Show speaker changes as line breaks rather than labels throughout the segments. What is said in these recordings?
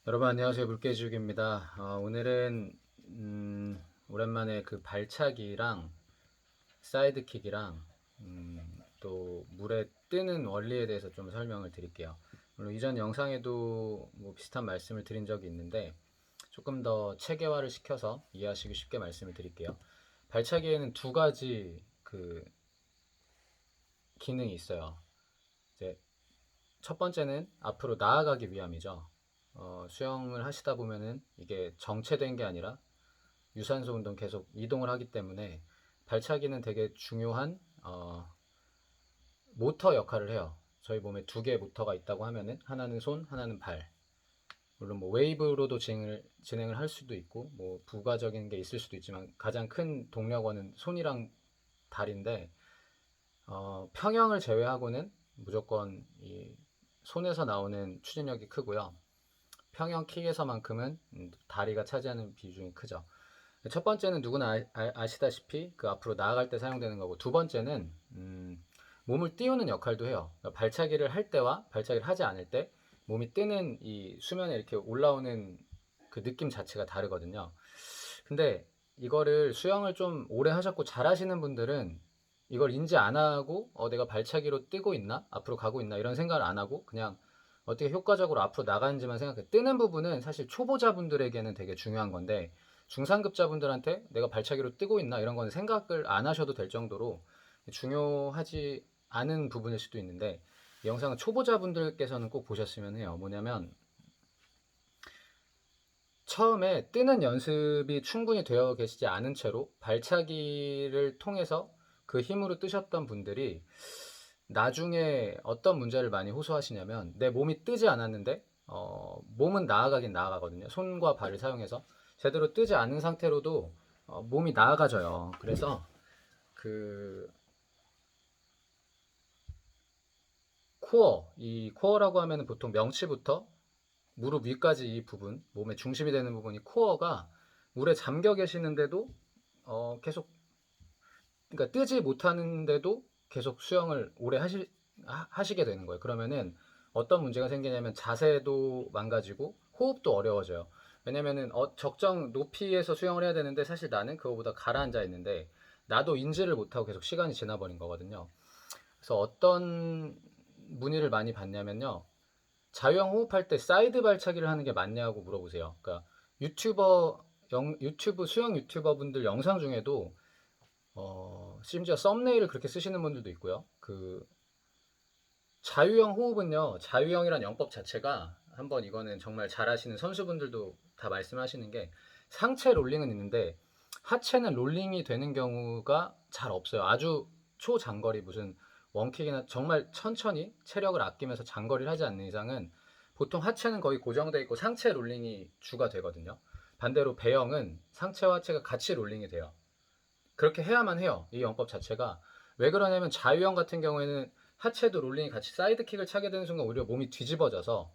여러분 안녕하세요. 물개지욱입니다. 오늘은 오랜만에 그 발차기랑 사이드킥이랑 또 물에 뜨는 원리에 대해서 좀 설명을 드릴게요. 물론 이전 영상에도 뭐 비슷한 말씀을 드린 적이 있는데 조금 더 체계화를 시켜서 이해하시기 쉽게 말씀을 드릴게요. 발차기에는 두 가지 그 기능이 있어요. 이제 첫 번째는 앞으로 나아가기 위함이죠. 수영을 하시다 보면은 이게 정체된 게 아니라 유산소 운동 계속 이동을 하기 때문에 발차기는 되게 중요한 모터 역할을 해요. 저희 몸에 두 개의 모터가 있다고 하면은 하나는 손, 하나는 발. 물론 뭐 웨이브로도 진행을 할 수도 있고 뭐 부가적인 게 있을 수도 있지만 가장 큰 동력원은 손이랑 발인데 평형을 제외하고는 무조건 이 손에서 나오는 추진력이 크고요. 평형 킥에서만큼은 다리가 차지하는 비중이 크죠. 첫 번째는 누구나 아시다시피 그 앞으로 나아갈 때 사용되는 거고, 두 번째는 몸을 띄우는 역할도 해요. 그러니까 발차기를 할 때와 발차기를 하지 않을 때 몸이 뜨는 이 수면에 이렇게 올라오는 그 느낌 자체가 다르거든요. 근데 이거를 수영을 좀 오래 하셨고 잘 하시는 분들은 이걸 인지 안 하고 내가 발차기로 뜨고 있나? 앞으로 가고 있나? 이런 생각을 안 하고 그냥 어떻게 효과적으로 앞으로 나가는지만 생각해. 뜨는 부분은 사실 초보자분들에게는 되게 중요한 건데 중상급자분들한테 내가 발차기로 뜨고 있나? 이런 건 생각을 안 하셔도 될 정도로 중요하지 않은 부분일 수도 있는데 이 영상은 초보자분들께서는 꼭 보셨으면 해요. 뭐냐면 처음에 뜨는 연습이 충분히 되어 계시지 않은 채로 발차기를 통해서 그 힘으로 뜨셨던 분들이 나중에 어떤 문제를 많이 호소하시냐면 내 몸이 뜨지 않았는데 몸은 나아가긴 나아가거든요. 손과 발을 사용해서 제대로 뜨지 않은 상태로도 몸이 나아가져요. 그래서 그 이 코어라고 하면 보통 명치부터 무릎 위까지 이 부분, 몸의 중심이 되는 부분이 코어가 물에 잠겨 계시는데도 계속, 그러니까 뜨지 못하는데도 계속 수영을 오래 하시게 되는 거예요. 그러면은 어떤 문제가 생기냐면 자세도 망가지고 호흡도 어려워져요. 왜냐면은 적정 높이에서 수영을 해야 되는데 사실 나는 그거보다 가라앉아 있는데 나도 인지를 못하고 계속 시간이 지나버린 거거든요. 그래서 어떤 문의를 많이 받냐면요. 자유형 호흡할 때 사이드 발차기를 하는 게 맞냐고 물어보세요. 그러니까 유튜브 수영 유튜버 분들 영상 중에도 심지어 썸네일을 그렇게 쓰시는 분들도 있고요. 그 자유형 호흡은요. 자유형이란 영법 자체가 한번 이거는 정말 잘하시는 선수분들도 다 말씀하시는 게 상체 롤링은 있는데 하체는 롤링이 되는 경우가 잘 없어요. 아주 초장거리 무슨 원킥이나 정말 천천히 체력을 아끼면서 장거리를 하지 않는 이상은 보통 하체는 거의 고정되어 있고 상체 롤링이 주가 되거든요. 반대로 배영은 상체와 하체가 같이 롤링이 돼요. 그렇게 해야만 해요. 이 영법 자체가. 왜 그러냐면 자유형 같은 경우에는 하체도 롤링이 같이 사이드킥을 차게 되는 순간 오히려 몸이 뒤집어져서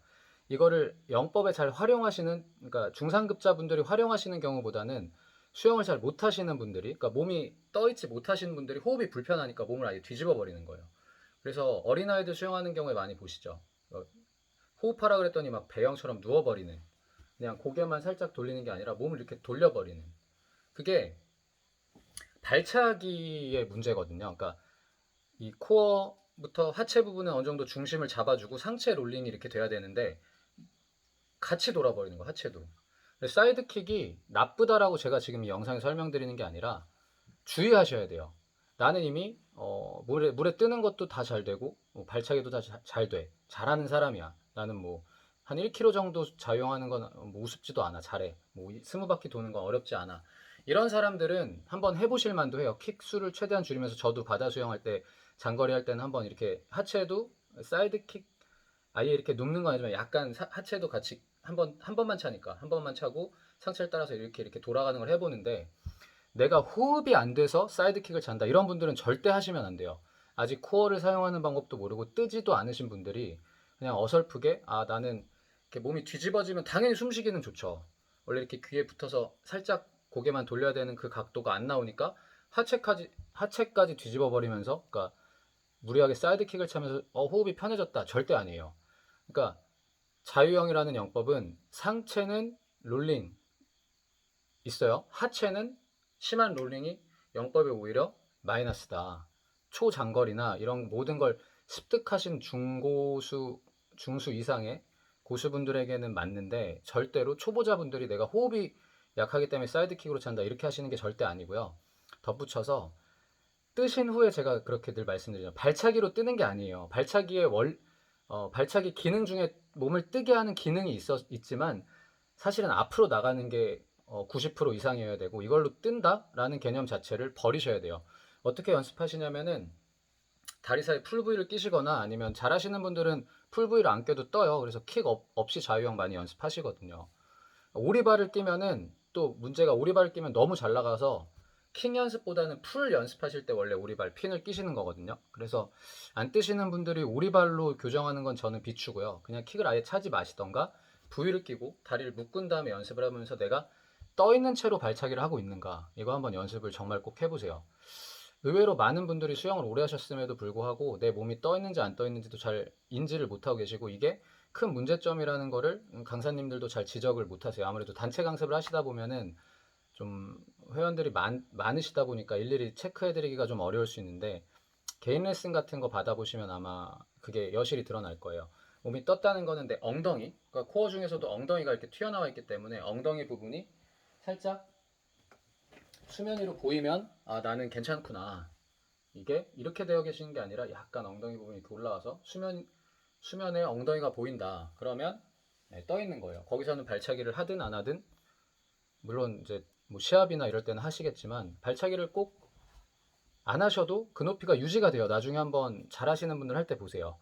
이거를 영법에 잘 활용하시는, 그러니까 중상급자분들이 활용하시는 경우보다는 수영을 잘 못하시는 분들이, 그러니까 몸이 떠있지 못하시는 분들이 호흡이 불편하니까 몸을 아예 뒤집어 버리는 거예요. 그래서 어린아이들 수영하는 경우에 많이 보시죠. 호흡하라 그랬더니 막 배영처럼 누워버리는, 그냥 고개만 살짝 돌리는 게 아니라 몸을 이렇게 돌려버리는, 그게 발차기의 문제거든요. 그러니까 이 코어부터 하체 부분은 어느 정도 중심을 잡아주고 상체 롤링이 이렇게 돼야 되는데 같이 돌아버리는 거, 하체도. 사이드킥이 나쁘다라고 제가 지금 이 영상에 설명드리는 게 아니라 주의하셔야 돼요. 나는 이미 물에 뜨는 것도 다 잘 되고 발차기도 다 잘 돼. 잘하는 사람이야. 나는 뭐 한 1km 정도 자유형하는 건 뭐 우습지도 않아. 잘해. 뭐 20바퀴 도는 건 어렵지 않아. 이런 사람들은 한번 해보실 만도 해요. 킥 수를 최대한 줄이면서 저도 바다 수영할 때 장거리 할 때는 한번 이렇게 하체도 사이드킥 아예 이렇게 눕는 건 아니지만 약간 하체도 같이 한 번만 차니까 한 번만 차고 상체를 따라서 이렇게 돌아가는 걸 해보는데 내가 호흡이 안 돼서 사이드킥을 찬다 이런 분들은 절대 하시면 안 돼요. 아직 코어를 사용하는 방법도 모르고 뜨지도 않으신 분들이 그냥 어설프게 나는 이렇게 몸이 뒤집어지면 당연히 숨쉬기는 좋죠. 원래 이렇게 귀에 붙어서 살짝 고개만 돌려야 되는 그 각도가 안 나오니까 하체까지 뒤집어 버리면서, 그러니까 무리하게 사이드킥을 차면서 호흡이 편해졌다. 절대 아니에요. 그러니까 자유형이라는 영법은 상체는 롤링 있어요. 하체는 심한 롤링이 영법에 오히려 마이너스다. 초장거리나 이런 모든 걸 습득하신 중수 이상의 고수분들에게는 맞는데 절대로 초보자분들이 내가 호흡이 약하기 때문에 사이드킥으로 찬다 이렇게 하시는 게 절대 아니고요. 덧붙여서 뜨신 후에 제가 그렇게 늘 말씀드리죠. 발차기로 뜨는 게 아니에요. 발차기 기능 중에 몸을 뜨게 하는 기능이 있지만 사실은 앞으로 나가는 게 90% 이상이어야 되고 이걸로 뜬다라는 개념 자체를 버리셔야 돼요. 어떻게 연습하시냐면은 다리 사이 풀브이를 끼시거나 아니면 잘하시는 분들은 풀브이를 안 껴도 떠요. 그래서 킥 없이 자유형 많이 연습하시거든요. 오리발을 끼면은 또 문제가 오리발을 끼면 너무 잘 나가서 킥 연습보다는 풀 연습하실 때 원래 오리발 핀을 끼시는 거거든요. 그래서 안 뜨시는 분들이 오리발로 교정하는 건 저는 비추고요. 그냥 킥을 아예 차지 마시던가 V를 끼고 다리를 묶은 다음에 연습을 하면서 내가 떠 있는 채로 발차기를 하고 있는가 이거 한번 연습을 정말 꼭 해보세요. 의외로 많은 분들이 수영을 오래 하셨음에도 불구하고 내 몸이 떠 있는지 안 떠 있는지도 잘 인지를 못하고 계시고 이게 큰 문제점이라는 거를 강사님들도 잘 지적을 못하세요. 아무래도 단체 강습을 하시다 보면은 좀 회원들이 많으시다 보니까 일일이 체크해드리기가 좀 어려울 수 있는데 개인 레슨 같은 거 받아보시면 아마 그게 여실히 드러날 거예요. 몸이 떴다는 거는 내 엉덩이, 그러니까 코어 중에서도 엉덩이가 이렇게 튀어나와 있기 때문에 엉덩이 부분이 살짝 수면 위로 보이면 아 나는 괜찮구나. 이게 이렇게 되어 계시는 게 아니라 약간 엉덩이 부분이 이렇게 올라와서 수면에 엉덩이가 보인다. 그러면 네, 떠 있는 거예요. 거기서는 발차기를 하든 안 하든 물론 이제 뭐 시합이나 이럴 때는 하시겠지만 발차기를 꼭 안 하셔도 그 높이가 유지가 돼요. 나중에 한번 잘하시는 분들 할 때 보세요.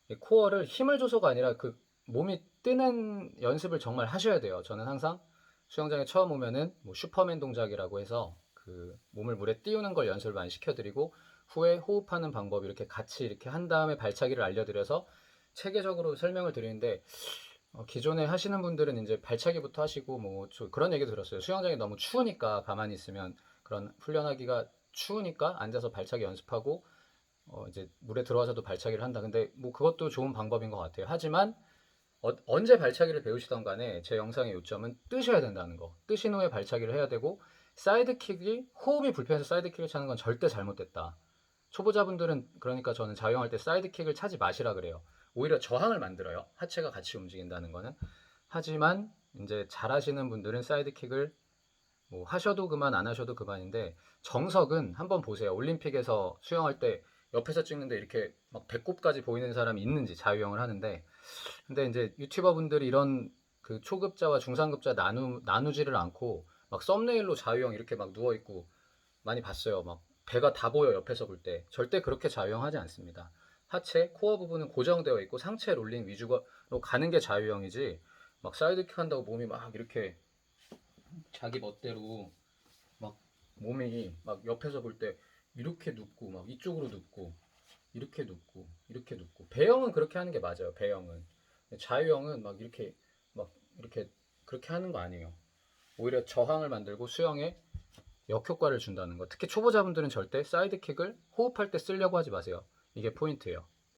이 코어를 힘을 줘서가 아니라 그 몸이 뜨는 연습을 정말 하셔야 돼요. 저는 항상 수영장에 처음 오면은 뭐 슈퍼맨 동작이라고 해서 그 몸을 물에 띄우는 걸 연습을 많이 시켜드리고 후에 호흡하는 방법 이렇게 같이 이렇게 한 다음에 발차기를 알려드려서 체계적으로 설명을 드리는데 기존에 하시는 분들은 이제 발차기부터 하시고 뭐 그런 얘기 들었어요. 수영장이 너무 추우니까 가만히 있으면 그런 훈련하기가 추우니까 앉아서 발차기 연습하고 이제 물에 들어와서도 발차기를 한다. 근데 뭐 그것도 좋은 방법인 것 같아요. 하지만 언제 발차기를 배우시던 간에 제 영상의 요점은 뜨셔야 된다는 거. 뜨신 후에 발차기를 해야 되고 사이드킥이 호흡이 불편해서 사이드킥을 차는 건 절대 잘못됐다. 초보자분들은 그러니까 저는 자유형할 때 사이드킥을 차지 마시라 그래요. 오히려 저항을 만들어요. 하체가 같이 움직인다는 거는. 하지만 이제 잘하시는 분들은 사이드킥을 뭐 하셔도 그만 안 하셔도 그만인데 정석은 한번 보세요. 올림픽에서 수영할 때 옆에서 찍는데 이렇게 막 배꼽까지 보이는 사람이 있는지 자유형을 하는데 근데 이제 유튜버 분들이 이런 그 초급자와 중상급자 나누지를 않고 막 썸네일로 자유형 이렇게 막 누워 있고 많이 봤어요. 막 배가 다 보여 옆에서 볼 때. 절대 그렇게 자유형하지 않습니다. 하체, 코어 부분은 고정되어 있고 상체 롤링 위주로 가는 게 자유형이지 막 사이드킥 한다고 몸이 막 이렇게 자기 멋대로 막 몸이 막 옆에서 볼 때 이렇게 눕고 막 이쪽으로 눕고 이렇게 눕고 이렇게 눕고 배영은 그렇게 하는 게 맞아요. 배영은 자유형은 막 이렇게 그렇게 하는 거 아니에요. 오히려 저항을 만들고 수영에 역효과를 준다는 거. 특히 초보자분들은 절대 사이드킥을 호흡할 때 쓰려고 하지 마세요. 이게 포인트예요.